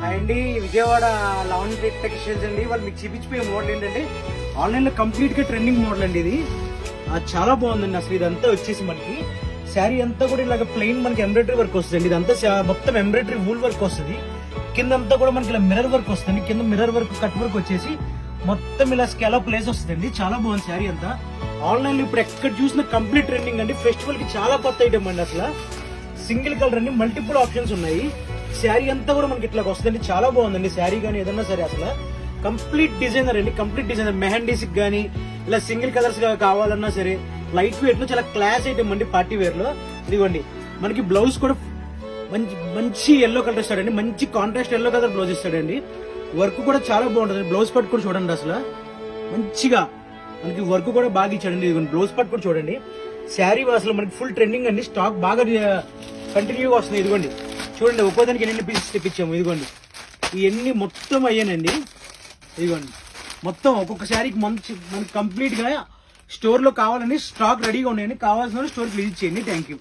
అండి విజయవాడ లవన్ టెక్స్టైల్స్ అండి. వాళ్ళు మీకు చూపించిపోయే మోడల్ ఏంటంటే ఆన్లైన్ లో కంప్లీట్ గా ట్రెండింగ్ మోడల్ అండి. ఇది చాలా బాగుందండి. అసలు ఇదంతా వచ్చేసి మనకి శారీ అంతా కూడా ఇలాగ ప్లెయిన్ మనకి ఎంబ్రాయిడరీ వర్క్ వస్తుంది. ఇదంతా మొత్తం ఎంబ్రాయిడరీ వూల్ వర్క్ వస్తుంది. కింద అంతా కూడా మనకి ఇలా మిర్రర్ వర్క్ వస్తుంది. కింద మిర్రర్ వర్క్ కట్ వర్క్ వచ్చేసి మొత్తం ఇలా స్కాలప్ ప్లేస్ వస్తుంది. చాలా బాగుంది శారీ అంతా. ఆన్లైన్ లో ఇప్పుడు ఎక్కడ చూసిన కంప్లీట్ ట్రెండింగ్ అండి. ఫెస్టివల్ కి చాలా కొత్త ఐటమ్ అండి. అసలు సింగిల్ కలర్ అండి, మల్టిపుల్ ఆప్షన్స్ ఉన్నాయి. శారీ అంతా కూడా మనకి ఇట్లా వస్తుందండి. చాలా బాగుందండి శారీ కానీ ఏదన్నా సరే. అసలు కంప్లీట్ డిజైనర్ అండి, కంప్లీట్ డిజైనర్. మెహండీస్ కానీ ఇలా సింగిల్ కలర్స్ కావాలన్నా సరే లైట్ వెయిట్ లో చాలా క్లాస్ ఐటమ్ అండి. పార్టీ వేర్ లో ఇదిగోండి. మనకి బ్లౌజ్ కూడా మంచి ఎల్లో కలర్ ఇస్తాడండి. మంచి కాంట్రాస్ట్ ఎల్లో కలర్ బ్లౌజ్ ఇస్తాడండి. వర్క్ కూడా చాలా బాగుంటుంది. బ్లౌజ్ పట్టు కూడా చూడండి. అసలు మంచిగా మనకి వర్క్ కూడా బాగా ఇచ్చాడండి. ఇదిగోండి బ్లౌజ్ పట్టు కూడా చూడండి. శారీ అసలు మనకి ఫుల్ ట్రెండింగ్ అండి. స్టాక్ బాగా కంటిన్యూగా వస్తుంది. ఇదిగోండి చూడండి, ఒక్కోదానికి ఎన్ని పీసెస్ తెప్పించాము. ఇదిగోండి ఇవన్నీ మొత్తం అయ్యానండి. ఇదిగోండి మొత్తం ఒక్కొక్క శారీకి మనకి కంప్లీట్ గా స్టోర్ లో కావాలని స్టాక్ రెడీగా ఉన్నాయండి. కావాల్సిన స్టోర్కి విజిట్ చేయండి. Thank you.